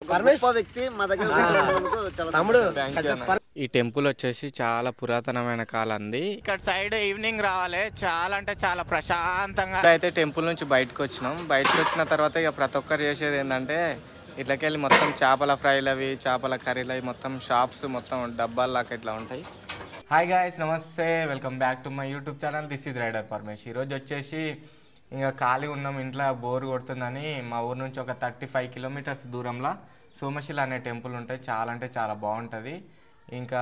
వ్యక్తి మా దగ్గర. ఈ టెంపుల్ వచ్చేసి చాలా పురాతనమైన కాలంది. ఇక్కడ సైడ్ ఈవినింగ్ రావాలి, చాలా అంటే చాలా ప్రశాంతంగా. అయితే టెంపుల్ నుంచి బయటకు వచ్చినాం. బయటకు వచ్చిన తర్వాత ఇక ప్రతి ఒక్కరు చేసేది ఏంటంటే ఇట్లకెళ్ళి మొత్తం చేపల ఫ్రైలు అవి, చేపల కర్రీలు అవి, మొత్తం షాప్స్ మొత్తం డబ్బాల్లాగా ఇట్లా ఉంటాయి. హాయ్ గాయ్స్, నమస్తే, welcome back to my YouTube channel. This is rider Paramesh. ఈరోజు వచ్చేసి ఇంకా ఖాళీ ఉన్నాం, ఇంట్లో బోర్ కొడుతుందని మా ఊరు నుంచి ఒక 35 కిలోమీటర్స్ దూరంలో సోమశిల అనే టెంపుల్ ఉంటాయి. చాలా అంటే చాలా బాగుంటుంది. ఇంకా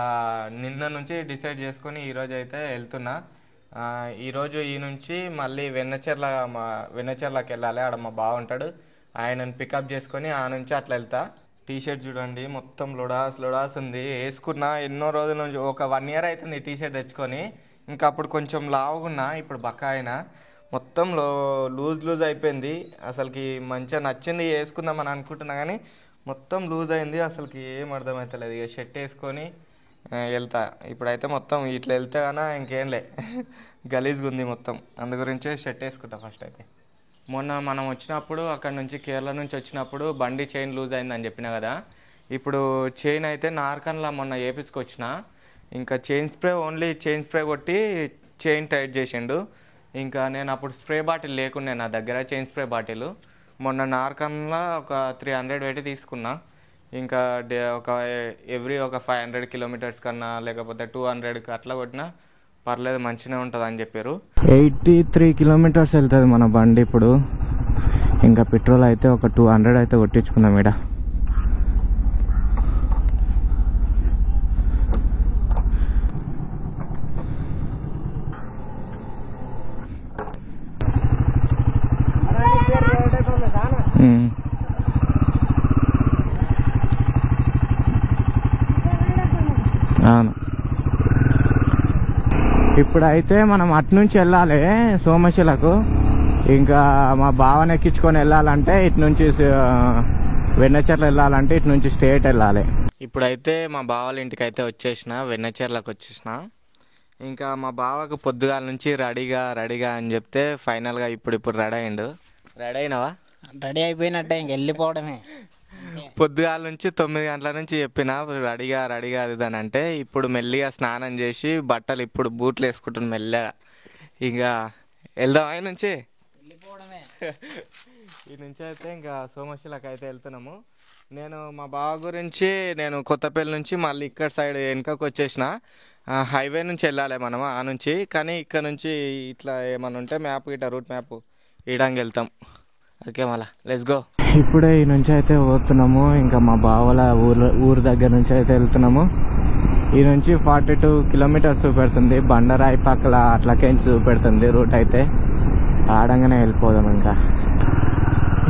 నిన్న నుంచి డిసైడ్ చేసుకొని ఈరోజు అయితే వెళ్తున్నా. ఈరోజు ఈ నుంచి మళ్ళీ వెన్నచెర్లకి వెళ్ళాలి. ఆడ మా బావ ఉంటాడు, ఆయనను పికప్ చేసుకొని ఆ నుంచి అట్లా వెళ్తా. టీషర్ట్ చూడండి, మొత్తం లొడాస్ ఉంది. వేసుకున్నా ఎన్నో రోజుల నుంచి, ఒక 1 year అవుతుంది టీషర్ట్ తెచ్చుకొని. ఇంకా అప్పుడు కొంచెం లావుగున్నా, ఇప్పుడు బకాయినా మొత్తం లూజ్ అయిపోయింది. అసలుకి మంచిగా నచ్చింది, వేసుకుందామని అనుకుంటున్నా కానీ మొత్తం లూజ్ అయింది. అసలుకి ఏం అర్థమవుతలేదు. ఇక షర్ట్ వేసుకొని వెళ్తా. ఇప్పుడైతే మొత్తం ఇట్లా వెళ్తే కానీ ఇంకేంలే, గలీజ్గా ఉంది మొత్తం. అందు గురించే షర్ట్ వేసుకుంటా ఫస్ట్. అయితే మొన్న మనం వచ్చినప్పుడు అక్కడ నుంచి కేరళ నుంచి వచ్చినప్పుడు బండి చైన్ లూజ్ అయిందని చెప్పినా కదా. ఇప్పుడు చైన్ అయితే నార్కన్లా మొన్న వేపించుకొచ్చిన. ఇంకా ఓన్లీ చైన్ స్ప్రే కొట్టి చైన్ టైట్ చేసిండు. ఇంకా నేను అప్పుడు స్ప్రే బాటిల్ లేకుండే నా దగ్గర, చైన్ స్ప్రే బాటిల్. మొన్న నార్కన్లా ఒక 300 పెట్టి తీసుకున్నా. ఇంకా ఒక 500 కిలోమీటర్స్ కన్నా లేకపోతే 200కి అట్లా కొట్టినా పర్లేదు, మంచిగా ఉంటుంది అని చెప్పారు. 83 కిలోమీటర్స్ వెళ్తుంది మన బండి ఇప్పుడు. ఇంకా పెట్రోల్ అయితే ఒక 200 అయితే కొట్టించుకున్నాం ఈడ. అవును, ఇప్పుడైతే మనం అటునుంచి వెళ్ళాలి సోమశిలకు. ఇంకా మా బావని ఎక్కించుకొని వెళ్ళాలంటే ఇటు నుంచి వెన్నచెర్ల వెళ్ళాలంటే ఇటు నుంచి స్ట్రేట్ వెళ్ళాలి. ఇప్పుడైతే మా బావల ఇంటికి అయితే వచ్చేసిన, వెన్నచెర్లకు వచ్చేసిన. ఇంకా మా బావకు పొద్దుగాల నుంచి రెడీగా అని చెప్తే ఫైనల్గా ఇప్పుడు రెడీ అయ్యిండు. రెడీ అయినావా? రెడీ అయిపోయినట్టే, ఇంక వెళ్ళిపోవడమే. పొద్దుగాల నుంచి 9 గంటల నుంచి చెప్పిన రెడీగా అది అంటే ఇప్పుడు మెల్లిగా స్నానం చేసి బట్టలు ఇప్పుడు బూట్లు వేసుకుంటున్నా మెల్లగా. ఇంకా వెళ్దాం ఆయన నుంచి. ఈ నుంచి అయితే ఇంకా సోమశిలకు అయితే వెళ్తున్నాము. నేను మా బావ గురించి కొత్తపల్లి నుంచి మళ్ళీ ఇక్కడ సైడ్ వెనకకు వచ్చేసిన. హైవే నుంచి వెళ్ళాలి మనం ఆ నుంచి. కానీ ఇక్కడ నుంచి ఇట్లా ఏమన్నా ఉంటే మ్యాప్ రూట్ మ్యాప్ ఇయడానికి వెళ్తాం. ఓకే, మళ్ళా లెట్స్ గో. ఇప్పుడే ఈ నుంచి అయితే పోతున్నాము. ఇంకా మా బావల ఊరు దగ్గర నుంచి అయితే వెళ్తున్నాము. ఈ నుంచి 42 కిలోమీటర్స్ చూపెడుతుంది. బండరాయి పక్కల అట్లకేంచి చూపెడుతుంది రూట్ అయితే. ఆడంగానే వెళ్ళిపోదాం. ఇంకా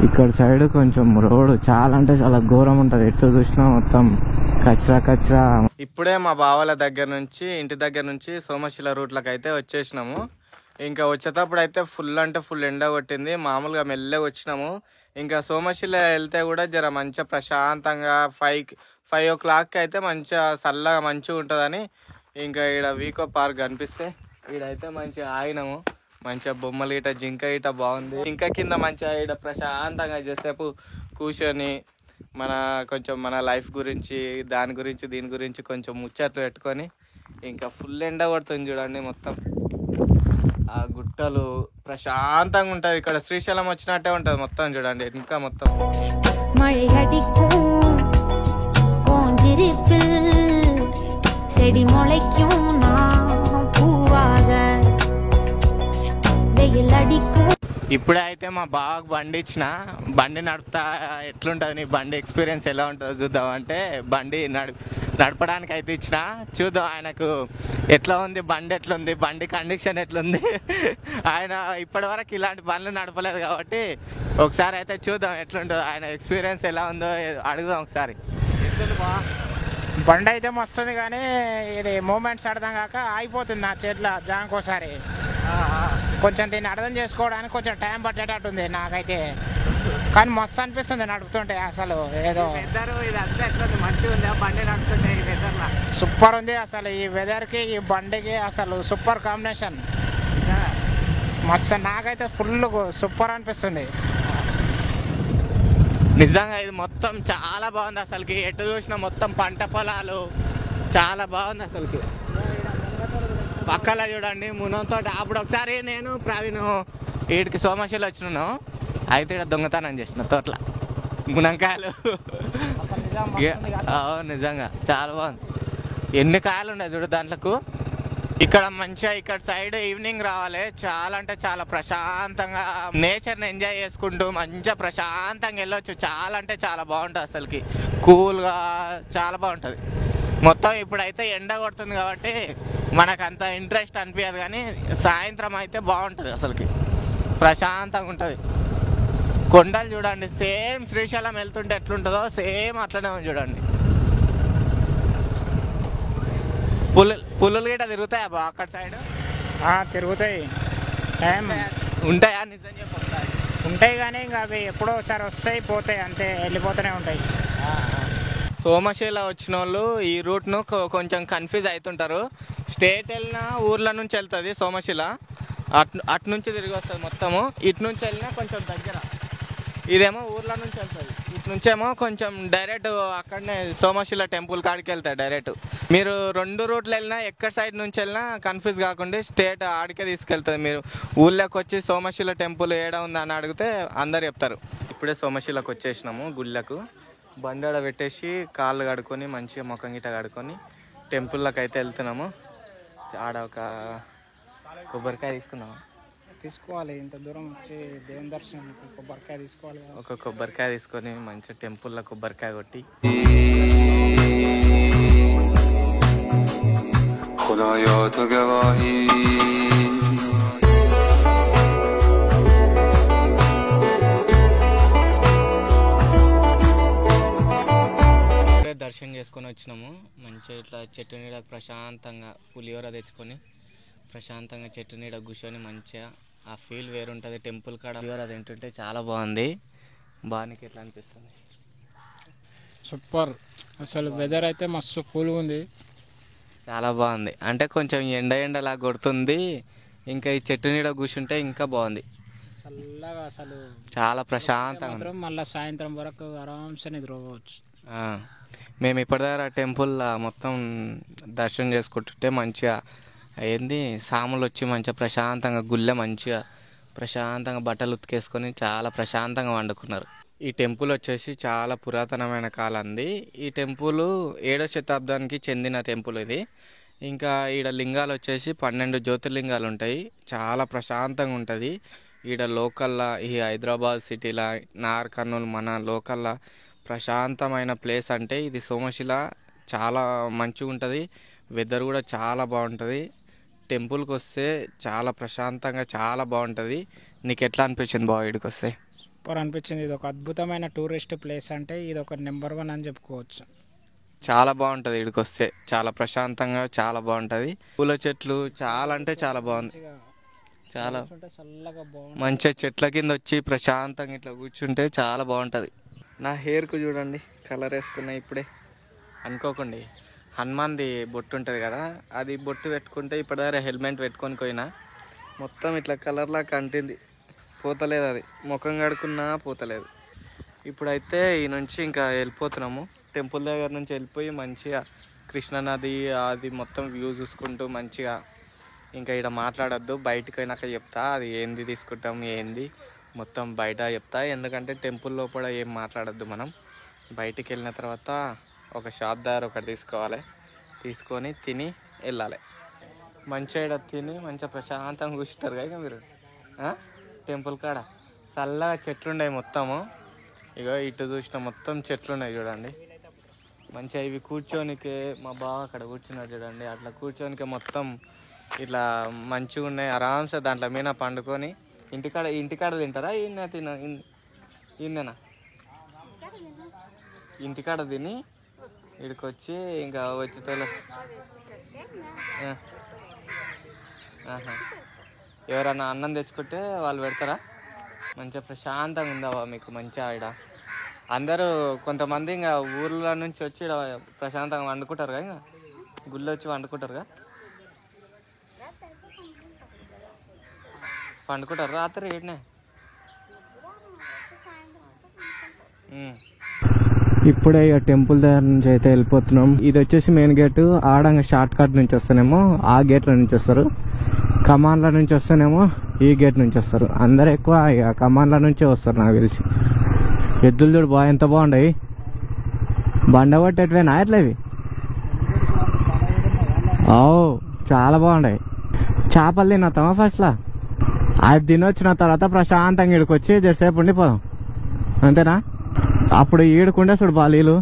ఇక్కడ సైడ్ కొంచెం రోడ్ చాలా అంటే చాలా ఘోరం ఉంటుంది. ఎటు చూసినా మొత్తం కచ్చరా. ఇప్పుడే మా బావల ఇంటి దగ్గర నుంచి సోమశిల రూట్లకు అయితే వచ్చేసినాము. ఇంకా వచ్చేటప్పుడు అయితే ఫుల్ ఎండ కొట్టింది. మామూలుగా మెల్లగా వచ్చినాము. ఇంకా సోమశిల వెళ్తే కూడా జర మంచిగా ప్రశాంతంగా 5 o'clock అయితే మంచిగా చల్లగా మంచిగా ఉంటుందని ఇంకా ఈడ వీకో పార్క్ కనిపిస్తే ఈడైతే మంచిగా ఆగినాము. మంచిగా బొమ్మలు గిట, జింక గిట బాగుంది. జింక కింద మంచిగా ఈడ ప్రశాంతంగా చేసేపు కూర్చొని కొంచెం మన లైఫ్ గురించి దీని గురించి కొంచెం ముచ్చట్లు పెట్టుకొని ఇంకా ఫుల్ ఎండ కొడుతుంది చూడండి. మొత్తం ఆ గుట్టలు ప్రశాంతంగా ఉంటుంది. ఇక్కడ శ్రీశైలం వచ్చినట్టే ఉంటుంది మొత్తం చూడండి. ఇంకా మొత్తం ఇప్పుడే అయితే మా బావకు బండి ఇచ్చిన. బండి నడుపుతా ఎట్లుంటుంది నీ బండి ఎక్స్పీరియన్స్ ఎలా ఉంటుందో చూద్దాం అంటే బండి నడపడానికి అయితే ఇచ్చిన. చూద్దాం ఆయనకు ఎట్లా ఉంది, బండి ఎట్లుంది, బండి కండిషన్ ఎట్లుంది. ఆయన ఇప్పటి వరకు ఇలాంటి బండ్లు నడపలేదు కాబట్టి ఒకసారి అయితే చూద్దాం ఎట్లుంటుందో, ఆయన ఎక్స్పీరియన్స్ ఎలా ఉందో అడుగుదాం ఒకసారి. బండి అయితే మస్తుంది కానీ ఇది మూమెంట్స్ అర్థం కాక ఆగిపోతుంది నా చేతిలో జాంకోసారి. కొంచెం దీన్ని అర్థం చేసుకోవడానికి కొంచెం టైం పట్టేటట్టుంది నాకైతే. కానీ మస్తు అనిపిస్తుంది నడుపుతుంటే. అసలు ఏదో సూపర్ ఉంది అసలు. ఈ వెదర్కి ఈ బండికి అసలు సూపర్ కాంబినేషన్. మస్తు నాకైతే ఫుల్ సూపర్ అనిపిస్తుంది. నిజంగా ఇది మొత్తం చాలా బాగుంది అసలుకి. ఎటు చూసినా మొత్తం పంట పొలాలు చాలా బాగుంది అసలుకి. పక్కల చూడండి మునంతో. అప్పుడు ఒకసారి నేను ప్రవీణ్ వీడికి సోమశిల వచ్చినాను, అయితే ఇక్కడ దొంగతనం చేసిన తోటల మునంకాయలు. నిజంగా చాలా బాగుంది. ఎన్ని కాయలు ఉన్నాయి చూడు దాంట్లకు. ఇక్కడ మంచిగా ఇక్కడ సైడ్ ఈవినింగ్ రావాలి, చాలా అంటే చాలా ప్రశాంతంగా నేచర్ని ఎంజాయ్ చేసుకుంటూ మంచిగా ప్రశాంతంగా వెళ్ళొచ్చు. చాలా అంటే చాలా బాగుంటుంది అసలుకి, కూల్గా చాలా బాగుంటుంది. మొత్తం ఇప్పుడైతే ఎండ కొడుతుంది కాబట్టి మనకు అంత ఇంట్రెస్ట్ అనిపించదు, కానీ సాయంత్రం అయితే బాగుంటుంది అసలుకి, ప్రశాంతంగా ఉంటుంది. కొండలు చూడండి, సేమ్ శ్రీశైలం వెళ్తుంటే ఎట్లుంటుందో సేమ్ అట్లనే ఉంది చూడండి. పులులు గిట్ట తిరుగుతాయా బా అక్కడ సైడ్? తిరుగుతాయి. టైం ఉంటాయా? నిజం చెప్పు. ఉంటాయి కానీ ఇంకా అవి ఎప్పుడో ఒకసారి వస్తాయి పోతాయి, అంతే వెళ్ళిపోతూనే ఉంటాయి. సోమశిల వచ్చిన వాళ్ళు ఈ రూట్ను కొంచెం కన్ఫ్యూజ్ అవుతుంటారు. స్టేట్ వెళ్ళినా ఊర్ల నుంచి వెళ్తుంది సోమశిల, అటు నుంచి తిరిగి వస్తుంది మొత్తము. ఇటు నుంచి వెళ్ళినా కొంచెం దగ్గర, ఇదేమో ఊర్ల నుంచి వెళ్తుంది. ఇటు నుంచేమో కొంచెం డైరెక్ట్ అక్కడనే సోమశిల టెంపుల్ కాడికి వెళ్తాయి డైరెక్ట్. మీరు 2 రూట్లు వెళ్ళినా ఎక్కడ సైడ్ నుంచి వెళ్ళినా కన్ఫ్యూజ్ కాకుండా స్టేట్ ఆడికే తీసుకెళ్తుంది. మీరు ఊళ్ళోకి వచ్చి సోమశిల టెంపుల్ ఏడా ఉందని అడిగితే అందరు చెప్తారు. ఇప్పుడే సోమశిలకు వచ్చేసినాము గుళ్ళకు. బండాడ పెట్టేసి కాళ్ళు కడుక్కొని మంచిగా ముఖం గిట్ట కడుక్కొని టెంపుల్లోకి అయితే వెళ్తున్నాము. ఆడ ఒక కొబ్బరికాయ తీసుకోవాలి. ఇంత దూరం వచ్చి దేవుని దర్శనం కొబ్బరికాయ తీసుకోవాలి. ఒక కొబ్బరికాయ తీసుకొని మంచిగా టెంపుల్లో కొబ్బరికాయ కొట్టి దర్శనం చేసుకొని వచ్చినాము. మంచిగా ఇట్లా చెట్టు నీడ ప్రశాంతంగా పులిహోర తెచ్చుకొని ప్రశాంతంగా చెట్టు నీడ కూర్చొని మంచిగా ఆ ఫీల్ వేరుంటుంది. టెంపుల్ కాడ పులిహోర తింటుంటే చాలా బాగుంది. బానికి ఎట్లా అనిపిస్తుంది? సూపర్. అసలు వెదర్ అయితే మస్తు కూల్గా ఉంది, చాలా బాగుంది. అంటే కొంచెం ఎండలా కొడుతుంది, ఇంకా ఈ చెట్టు నీడ కూర్చుంటే ఇంకా బాగుంది, చల్లగా. అసలు చాలా ప్రశాంతంగా. మళ్ళీ సాయంత్రం వరకు ఆరాంసే నిద్రపోవచ్చు. మేము ఇప్పటిదాకా టెంపుల్ మొత్తం దర్శనం చేసుకుంటుంటే మంచిగా ఏంది సాములు వచ్చి మంచిగా ప్రశాంతంగా గుళ్ళె మంచిగా ప్రశాంతంగా బట్టలు ఉతికేసుకొని చాలా ప్రశాంతంగా వండుకున్నారు. ఈ టెంపుల్ వచ్చేసి చాలా పురాతనమైన కాలంది. ఈ టెంపుల్ 7వ శతాబ్దానికి చెందిన టెంపుల్ ఇది. ఇంకా ఈడ లింగాలు వచ్చేసి 12 జ్యోతిర్లింగాలు ఉంటాయి. చాలా ప్రశాంతంగా ఉంటుంది ఈడ లోకల్లా. ఈ హైదరాబాద్ సిటీలో నార్ కర్నూలు మన లోకల్లా ప్రశాంతమైన ప్లేస్ అంటే ఇది సోమశిల. చాలా మంచిగా ఉంటుంది, వెదర్ కూడా చాలా బాగుంటుంది. టెంపుల్కి వస్తే చాలా ప్రశాంతంగా చాలా బాగుంటుంది. నీకు ఎట్లా అనిపించింది బాగా ఇక్కడికి వస్తే? సూపర్ అనిపించింది. ఇది ఒక అద్భుతమైన టూరిస్ట్ ప్లేస్, అంటే ఇది ఒక నెంబర్ 1 అని చెప్పుకోవచ్చు. చాలా బాగుంటుంది ఇక్కడికి వస్తే, చాలా ప్రశాంతంగా చాలా బాగుంటుంది. పూల చెట్లు చాలా అంటే చాలా బాగుంది. చాలా మంచిగా చెట్ల కింద వచ్చి ప్రశాంతంగా ఇట్లా కూర్చుంటే చాలా బాగుంటుంది. నా హెయిర్కు చూడండి కలర్ వేసుకున్నా ఇప్పుడే. అనుకోకండి హనుమాన్ది బొట్టు ఉంటుంది కదా, అది బొట్టు పెట్టుకుంటే ఇప్పటిదాకా హెల్మెట్ పెట్టుకొని పోయినా మొత్తం ఇట్లా కలర్లా కంటింది, పోతలేదు. అది ముఖం కడుకున్నా పోతలేదు. ఇప్పుడైతే ఈ నుంచి ఇంకా వెళ్ళిపోతున్నాము. టెంపుల్ దగ్గర నుంచి వెళ్ళిపోయి మంచిగా కృష్ణానది అది మొత్తం వ్యూ చూసుకుంటూ మంచిగా. ఇంకా ఇక్కడ మాట్లాడద్దు, బయటకు అయినాక చెప్తా అది ఏంది తీసుకుంటాం ఏంది మొత్తం బయట చెప్తా. ఎందుకంటే టెంపుల్ లోపల ఏం మాట్లాడద్దు, మనం బయటికి వెళ్ళిన తర్వాత ఒక షాప్ దగ్గర ఒకటి తీసుకోవాలి, తీసుకొని తిని వెళ్ళాలి. మంచిగా తిని మంచిగా ప్రశాంతంగా కూర్చుంటారు కదా మీరు టెంపుల్ కాడ. చల్లగా చెట్లున్నాయి మొత్తము. ఇగో ఇటు చూసిన మొత్తం చెట్లున్నాయి చూడండి. మంచిగా ఇవి కూర్చోనికే మా బావ అక్కడ కూర్చున్నాడు చూడండి. అట్లా కూర్చోనికే మొత్తం ఇట్లా మంచిగా ఉన్నాయి. ఆరామ్సే దాంట్లో మీద పండుకొని ఇంటికాడ తింటారా? ఈయనేనా ఇంటికాడ తిని ఇక్కడికి వచ్చి ఇంకా వచ్చేటోళ్ళు ఎవరన్నా అన్నం తెచ్చుకుంటే వాళ్ళు పెడతారా? మంచిగా ప్రశాంతంగా ఉందావా మీకు మంచిగా ఆడ. అందరూ కొంతమంది ఇంకా ఊర్ల నుంచి వచ్చి ప్రశాంతంగా వండుకుంటారుగా, ఇంకా గుళ్ళు వచ్చి వండుకుంటారుగా, పండుకుంటారు రాత్రి ఏడనే. ఇప్పుడే ఇక టెంపుల్ దగ్గర నుంచి అయితే వెళ్ళిపోతున్నాం. ఇది వచ్చేసి మెయిన్ గేట్. ఆడంగా షార్ట్ కట్ నుంచి వస్తేనేమో ఆ గేట్ల నుంచి వస్తారు, కమాన్ల నుంచి వస్తేనేమో ఈ గేట్ నుంచి వస్తారు. అందరు ఎక్కువ ఇక కమాన్ల నుంచే వస్తారు నాకు తెలిసి. ఎద్దులు చూడు బాగా ఎంత బాగుండయి, బండ కొట్టేటివేనా ఎట్లా ఇవి? ఓ చాలా బాగుంటాయి. చేపలు తినొస్తామా ఫస్ట్లా, అది తినొచ్చిన తర్వాత ప్రశాంతంగా ఈడుకొచ్చి జరసేపు ఉండిపోదాం అంతేనా? అప్పుడు ఈడుకుంటే చూడు బాలీలు.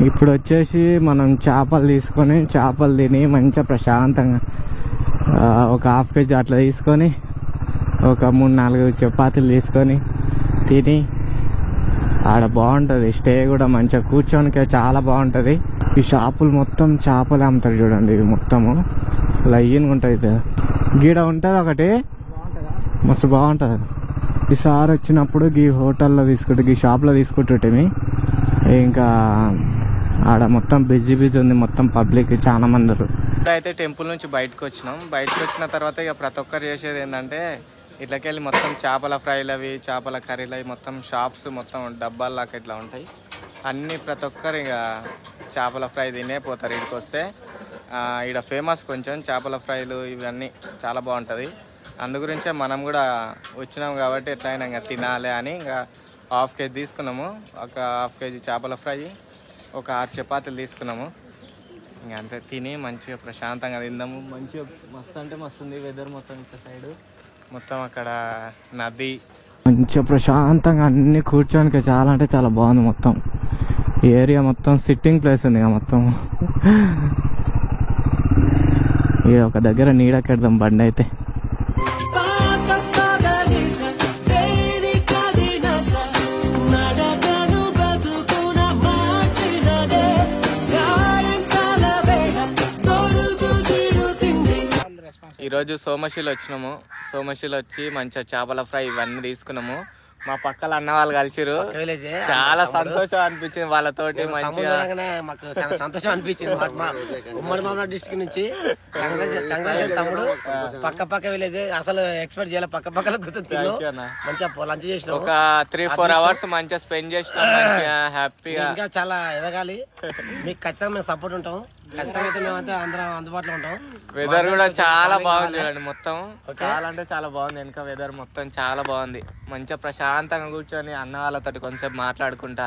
ఇప్పుడు వచ్చేసి మనం చేపలు తీసుకొని చేపలు తిని మంచిగా ప్రశాంతంగా ఒక హాఫ్ కేజీ అట్లా తీసుకొని ఒక 3-4 చపాతీలు తీసుకొని తిని ఆడ బాగుంటుంది స్టే కూడా. మంచిగా కూర్చోనికే చాలా బాగుంటుంది. ఈ షాపులు మొత్తం చేపలు అమ్ముతారు చూడండి, ఇవి మొత్తము లయ్యన్గా ఉంటుంది. గీడ ఉంటుంది ఒకటి మస్తు బాగుంటుంది. ఈసారి వచ్చినప్పుడు ఈ హోటల్లో తీసుకుంటే ఈ షాప్లో తీసుకుంటుంటే ఇంకా ఆడ మొత్తం బిజీ ఉంది, మొత్తం పబ్లిక్ చాలా మంది. అయితే టెంపుల్ నుంచి బయటకు వచ్చినాం. బయటకు వచ్చిన తర్వాత ఇక ప్రతి ఒక్కరు చేసేది ఏంటంటే ఇట్లకెళ్ళి మొత్తం చేపల ఫ్రైలు అవి చేపల కర్రీలు అవి మొత్తం షాప్స్ మొత్తం డబ్బాల్లాగా ఇట్లా ఉంటాయి అన్నీ. ప్రతి ఒక్కరు ఇక చేపల ఫ్రై తినే పోతారు. ఇక్కడికి వస్తే ఇక్కడ ఫేమస్ కొంచెం చేపల ఫ్రైలు ఇవన్నీ చాలా బాగుంటుంది. అందు గురించే మనం కూడా వచ్చినాం కాబట్టి ఎట్లయినా ఇంకా తినాలి అని ఇంకా హాఫ్ కేజీ తీసుకున్నాము. ఒక హాఫ్ కేజీ చేపల ఫ్రై, ఒక 6 చపాతీలు తీసుకున్నాము. ఇంకా అంతే తిని మంచిగా ప్రశాంతంగా తిందాము. మంచిగా మస్తు అంటే మస్తు ఉంది వెదర్. మొత్తం ఇట్లా సైడ్ మొత్తం అక్కడ నది మంచిగా ప్రశాంతంగా అన్ని కూర్చోనికి చాలా అంటే చాలా బాగుంది. మొత్తం ఈ ఏరియా మొత్తం సిట్టింగ్ ప్లేస్ ఉంది ఇక మొత్తం. ఇక ఒక దగ్గర నీడకెడదాం బండి అయితే. ఈరోజు సోమశిల వచ్చినాము. సోమశిల వచ్చి మంచిగా చేపల ఫ్రై ఇవన్నీ తీసుకున్నాము. మా పక్కల అన్న వాళ్ళు కలిసిరు, చాలా సంతోషం అనిపించింది వాళ్ళతోటి. మంచిగా మాకు చాలా సంతోషం అనిపించింది. ఉమ్మడి మామూలు డిస్ట్రిక్ట్ నుంచి తమ్ముడు పక్క విలేజ్ అసలు ఎక్స్పెక్ట్ చేయాలి. పక్కలో కూర్చొని మంచిగా లంచ్ చేసిన ఒక 3-4 అవర్స్ మంచిగా స్పెండ్ చేసినాం. మంచిగా హ్యాపీగా ఇంకా చాలా ఎదగాలి. మీకు ఖచ్చితంగా మేము సపోర్ట్ ఉంటాం. ఖచ్చితంగా అయితే మేమైతే అందరం అందుబాటులో ఉంటాం. వెదర్ కూడా చాలా బాగుంది చూడండి, మొత్తం చాలా అంటే చాలా బాగుంది. వెనక వెదర్ మొత్తం చాలా బాగుంది. మంచిగా ప్రశాంతంగా కూర్చొని అన్న వాళ్ళతో కొంచెం మాట్లాడుకుంటా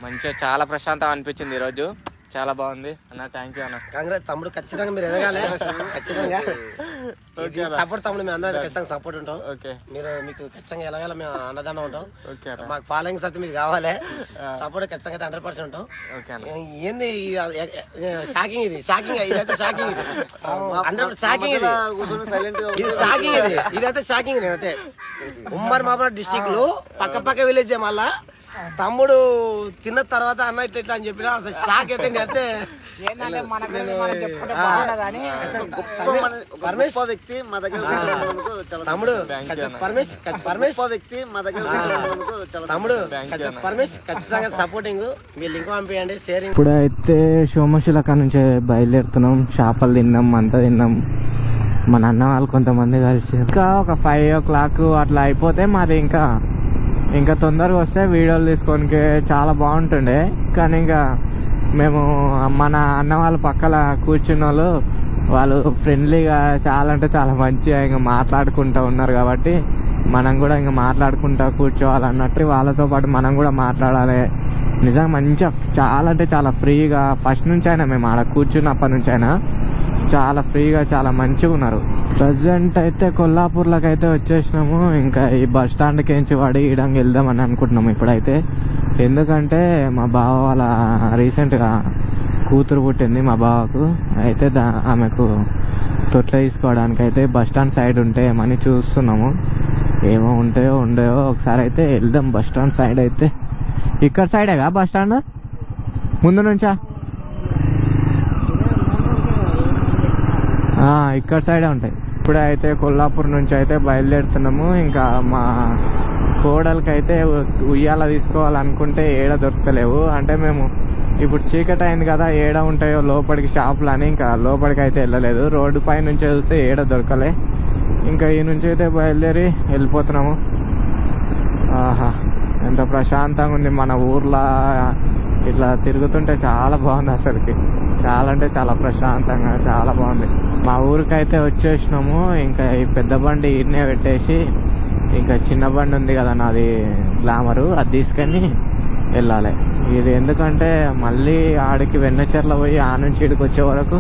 మంచిగా చాలా ప్రశాంతంగా అనిపించింది ఈరోజు. చాలా బాగుంది అన్న. థ్యాంక్ యూ అన్న. కాంగ్రెస్ తమ్ముడు ఖచ్చితంగా మీరు ఎదగాలి. ఖచ్చితంగా సపోర్ట్ తమ్ముడు మేము అందరం ఖచ్చితంగా సపోర్ట్ ఉంటాం. మీరు మీకు ఖచ్చితంగా ఎలాగైనా మేము అన్నదానం ఉంటాం. మాకు ఫాలోయింగ్ సత్యం ఇది కావాలి. సపోర్ట్ ఖచ్చితంగా 100% ఉంటాం. ఏంది షాకింగ్ ఇది, షాకింగ్ ఇదైతే షాకింగ్ ఇది 100% షాకింగ్ ఇది షాకింగ్ ఇది ఇదైతే షాకింగ్. నేనైతే ఉమ్మడి మామూలు డిస్ట్రిక్ట్ లో పక్క విలేజ్ మళ్ళా తమ్ముడు తిన్న తర్వాత అన్న ఇట్లా అని చెప్పినా అసలు షాక్ అయితే నేనైతే. వ్యక్తి మా దగ్గర తమ్ముడు తమ్ముడు పరమేష్ ఖచ్చితంగా సపోర్టింగ్. మీరు లింక్ పంపించండి, షేరింగ్. ఇప్పుడు అయితే సోమశిల నుంచి బయలుదేరుతున్నాం. చేపలు తిన్నాం, అంతా తిన్నాం. మా నాన్న వాళ్ళు కొంతమంది కలిసి ఇంకా ఒక 5 o'clock అట్లా అయిపోతే మాది ఇంకా తొందరగా వస్తే వీడియోలు తీసుకోనికి చాలా బాగుంటుండే. కానీ ఇంకా మేము మన అన్న వాళ్ళ పక్కల కూర్చున్న వాళ్ళు ఫ్రెండ్లీగా చాలా అంటే చాలా మంచిగా ఇంకా మాట్లాడుకుంటూ ఉన్నారు కాబట్టి మనం కూడా ఇంకా మాట్లాడుకుంటా కూర్చోవాలన్నట్టు వాళ్ళతో పాటు మనం కూడా మాట్లాడాలి. నిజంగా మంచిగా చాలా అంటే చాలా ఫ్రీగా ఫస్ట్ నుంచి అయినా మేము ఆడ కూర్చున్నప్పటి నుంచి అయినా చాలా ఫ్రీగా చాలా మంచిగా ఉన్నారు. ప్రజెంట్ అయితే కొల్లాపూర్లోకి అయితే వచ్చేసినాము. ఇంకా ఈ బస్ స్టాండ్కి ఎంచి వాడి ఈడంగా వెళ్దామని అనుకుంటున్నాము ఇప్పుడైతే. ఎందుకంటే మా బావ వాళ్ళ రీసెంట్గా కూతురు పుట్టింది మా బావకు. అయితే ఆమెకు తొట్ల తీసుకోవడానికి అయితే బస్ స్టాండ్ సైడ్ ఉంటేమని చూస్తున్నాము. ఏమో ఉంటాయో ఉండేవో ఒకసారి అయితే వెళ్దాం బస్ స్టాండ్ సైడ్. అయితే ఇక్కడ సైడేగా బస్ స్టాండ్ ముందు నుంచా? ఇక్కడ సైడే ఉంటాయి. ఇప్పుడే అయితే కొల్లాపూర్ నుంచి అయితే బయలుదేరుతున్నాము. ఇంకా మా కోడలకి అయితే ఉయ్యాల తీసుకోవాలనుకుంటే ఏడ దొరకలేవు. అంటే మేము ఇప్పుడు చీకటి అయింది కదా, ఏడ ఉంటాయో లోపలికి షాపులు అని ఇంకా లోపలికి అయితే వెళ్ళలేదు. రోడ్డు పై నుంచి చూస్తే ఏడ దొరకలే. ఇంకా ఈ నుంచి అయితే బయలుదేరి వెళ్ళిపోతున్నాము. ఆహా ఎంత ప్రశాంతంగా ఉంది మన ఊర్లో. ఇట్లా తిరుగుతుంటే చాలా బాగుంది అసలుకి. చాలా అంటే చాలా ప్రశాంతంగా చాలా బాగుంది. మా ఊరికైతే వచ్చేసినాము. ఇంకా ఈ పెద్ద బండి ఈడనే పెట్టేసి ఇంకా చిన్న బండి ఉంది కదా నాది గ్లామరు, అది తీసుకొని వెళ్ళాలి. ఇది ఎందుకంటే మళ్ళీ ఆడికి వెన్నచెర్ల పోయి ఆ నుంచి ఇడికి వచ్చే వరకు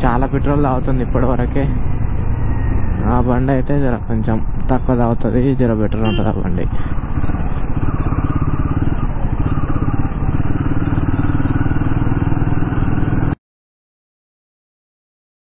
చాలా పెట్రోల్ తాగుతుంది ఇప్పటి వరకే. ఆ బండి అయితే జర కొంచెం తక్కువ తాగుతుంది, జర బెటర్ ఉంటుంది ఆ బండి.